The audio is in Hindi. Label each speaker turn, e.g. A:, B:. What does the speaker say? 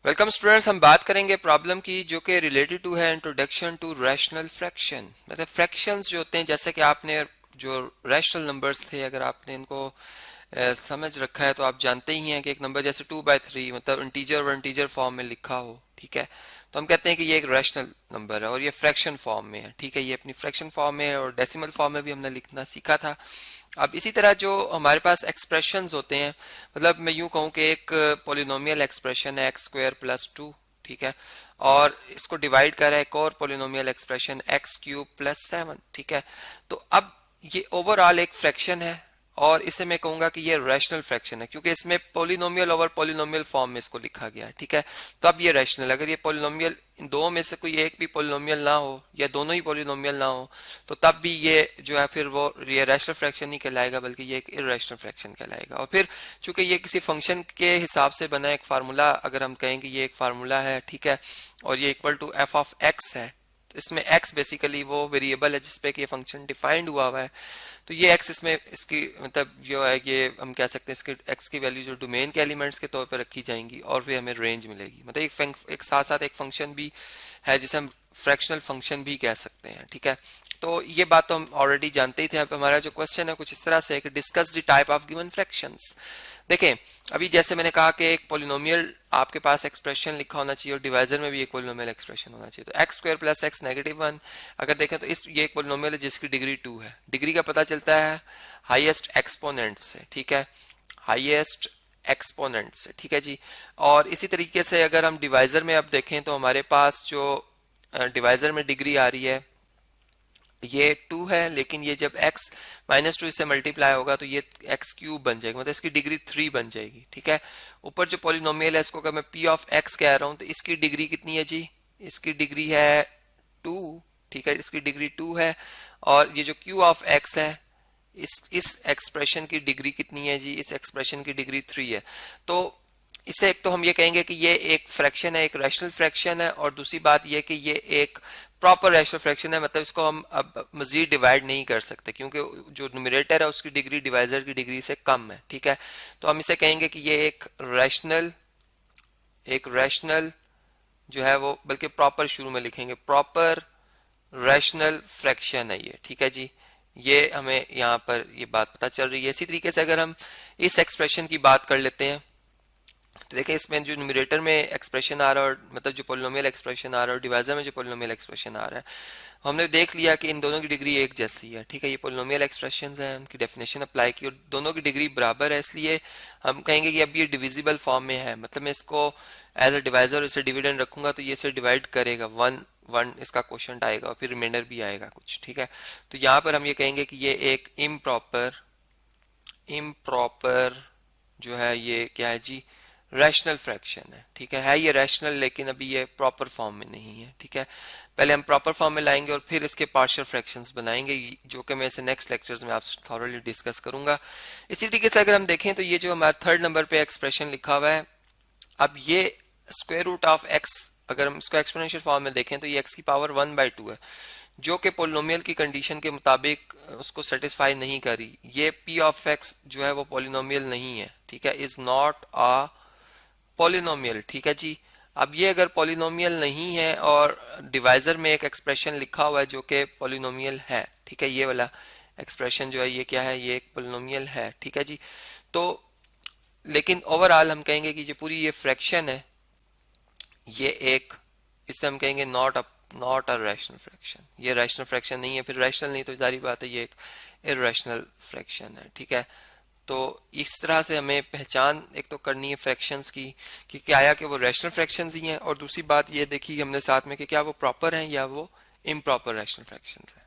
A: वेलकम स्टूडेंट्स, हम बात करेंगे प्रॉब्लम की जो कि रिलेटेड टू है इंट्रोडक्शन टू रैशनल फ्रैक्शन। मतलब फ्रैक्शंस जो होते हैं, जैसे कि आपने जो रैशनल नंबर्स थे, अगर आपने इनको समझ रखा है तो आप जानते ही हैं कि एक नंबर जैसे 2/3 मतलब इंटीजर और इंटीजर फॉर्म में लिखा हो, ठीक है, तो हम कहते हैं कि ये एक रैशनल नंबर है और ये फ्रैक्शन फॉर्म में है, ठीक है, ये अपनी फ्रैक्शन फॉर्म में है और डेसिमल फॉर्म में भी हमने लिखना सीखा था। अब इसी तरह जो हमारे पास एक्सप्रेशंस होते हैं, मतलब मैं यूं कहूं कि एक पोलिनोमियल एक्सप्रेशन है x² + 2, ठीक है, और इसको डिवाइड कर रहा है एक और पोलिनोमियल एक्सप्रेशन x³ + 7, ठीक है। तो अब ये ओवरऑल एक फ्रैक्शन है और इसे मैं कहूंगा कि ये रैशनल फ्रैक्शन है, क्योंकि इसमें पोलिनोमियल ओवर पोलिनोमियल फॉर्म में इसको लिखा गया है, ठीक है। तो अब ये रैशनल, अगर ये पोलिनोमियल इन दो में से कोई एक भी पोलिनोमियल ना हो या दोनों ही पोलिनोमियल ना हो, तो तब भी ये जो है फिर वो ये रैशनल फ्रैक्शन नहीं कहलाएगा, बल्कि ये एक इररेशनल फ्रैक्शन कहलाएगा। और फिर चूंकि ये किसी फंक्शन के हिसाब से बना एक फार्मूला, अगर हम कहें कि ये एक फार्मूला है, ठीक है, और ये इक्वल टू f(x) है, तो इसमें x बेसिकली वो वेरिएबल है जिसपे कि ये फंक्शन डिफाइंड हुआ है। तो ये x इसमें इसकी मतलब जो है ये हम कह सकते हैं इसके x की वैल्यू जो डोमेन के एलिमेंट्स के तौर पर रखी जाएंगी और फिर हमें रेंज मिलेगी। मतलब एक साथ साथ एक फंक्शन भी है जिसे हम फ्रैक्शनल फंक्शन भी कह सकते हैं, ठीक है। तो ये बात तो हम ऑलरेडी जानते ही थे। अब हमारा जो क्वेश्चन है कुछ इस तरह से है कि discuss the type of given fractions. देखें, अभी जैसे मैंने कहा कि एक पोलिनोमियल आपके पास एक्सप्रेशन लिखा होना चाहिए और डिवाइजर में भी एक पोलिनोमियल एक्सप्रेशन होना चाहिए। तो x² + x -1, अगर देखें तो ये एक पोलिनोमियल है जिसकी डिग्री 2 है। डिग्री का पता चलता है हाईएस्ट एक्सपोनेंट से, ठीक है, हाईएस्ट एक्सपोनेंट से, ठीक है जी। और इसी तरीके से अगर हम डिवाइजर में अब देखें तो हमारे पास जो डिवाइजर में डिग्री आ रही है ये 2 है, लेकिन ये जब x -2 इससे मल्टीप्लाई होगा तो ये x³ बन जाएगा, मतलब इसकी डिग्री 3 बन जाएगी, ठीक है। ऊपर जो पॉलिनोमियल है इसको अगर मैं p(x) कह रहा हूं तो इसकी डिग्री कितनी है जी, इसकी डिग्री है 2, ठीक है, इसकी डिग्री 2 है। और ये जो q(x) है इस एक्सप्रेशन की डिग्री कितनी है जी, इस एक्सप्रेशन की डिग्री 3 है। तो इससे एक तो हम ये कहेंगे कि ये एक फ्रैक्शन है, एक रैशनल फ्रैक्शन है, और दूसरी बात ये कि ये एक प्रॉपर रैशनल फ्रैक्शन है, मतलब इसको हम अब मजीद डिवाइड नहीं कर सकते क्योंकि जो न्यूमरेटर है उसकी डिग्री डिवाइजर की डिग्री से कम है, ठीक है। तो हम इसे कहेंगे कि ये एक रैशनल जो है वो, बल्कि प्रॉपर शुरू में लिखेंगे, प्रॉपर रैशनल फ्रैक्शन है ये, ठीक है जी। ये हमें यहाँ पर ये बात पता चल रही है। इसी तरीके से अगर हम इस एक्सप्रेशन की बात कर लेते हैं तो देखिए इसमें जो न्यूमरेटर में एक्सप्रेशन आ रहा है और मतलब जो पोलिनोमियल एक्सप्रेशन आ रहा है और डिवाइजर में जो पोलिनोमियल एक्सप्रेशन आ रहा है, हमने देख लिया कि इन दोनों की डिग्री एक जैसी है, ठीक है। ये पोलिनोमियल एक्सप्रेशंस हैं, उनकी डेफिनेशन अप्लाई की और दोनों की डिग्री बराबर है, इसलिए हम कहेंगे कि अब ये डिविजिबल फॉर्म में है। मतलब मैं इसको एज अ डिवाइजर इसे डिविडेंड रखूंगा तो ये इसे डिवाइड करेगा, वन इसका क्वोशंट आएगा और फिर रिमाइंडर भी आएगा कुछ, ठीक है। तो यहाँ पर हम ये कहेंगे कि ये एक इम्प्रॉपर जो है ये क्या है जी, रैशनल फ्रैक्शन है, ठीक है ये रैशनल, लेकिन अभी ये प्रॉपर फॉर्म में नहीं है, ठीक है। पहले हम प्रॉपर फॉर्म में लाएंगे और फिर इसके पार्शियल फ्रैक्शंस बनाएंगे, जो कि मैं इसे नेक्स्ट लेक्चर्स में आपसे थॉरली डिस्कस करूंगा। इसी तरीके से अगर हम देखें तो ये जो हमारा थर्ड नंबर पे एक्सप्रेशन लिखा हुआ है, अब ये स्क्वायर रूट ऑफ x, अगर हम इसको एक्सपोनेंशियल फॉर्म में देखें तो ये x की पावर 1/2 है, जो कि पोलिनोमियल की कंडीशन के मुताबिक उसको सेटिस्फाई नहीं करी। ये p(x) जो है वो पोलिनोमियल नहीं है, ठीक है, इज नॉट अ पोलिनोमियल, ठीक है जी। अब ये अगर पोलिनोमियल नहीं है और डिवाइजर में एक एक्सप्रेशन लिखा हुआ है जो कि पोलिनोमियल है, ठीक है, ये वाला एक्सप्रेशन जो है ये क्या है, ये एक पोलिनोमियल है, ठीक है जी। तो लेकिन ओवरऑल हम कहेंगे कि ये पूरी ये फ्रैक्शन है, ये एक, इससे हम कहेंगे नॉट अ रैशनल फ्रैक्शन, ये रैशनल फ्रैक्शन नहीं है। फिर रैशनल नहीं तो जारी बात है ये एक इररेशनल फ्रैक्शन है, ठीक है। तो इस तरह से हमें पहचान एक तो करनी है फ्रैक्शंस की कि क्या आया कि वो रैशनल फ्रैक्शंस ही हैं, और दूसरी बात ये देखी हमने साथ में कि क्या वो प्रॉपर हैं या वो इम्प्रॉपर रैशनल फ्रैक्शंस हैं।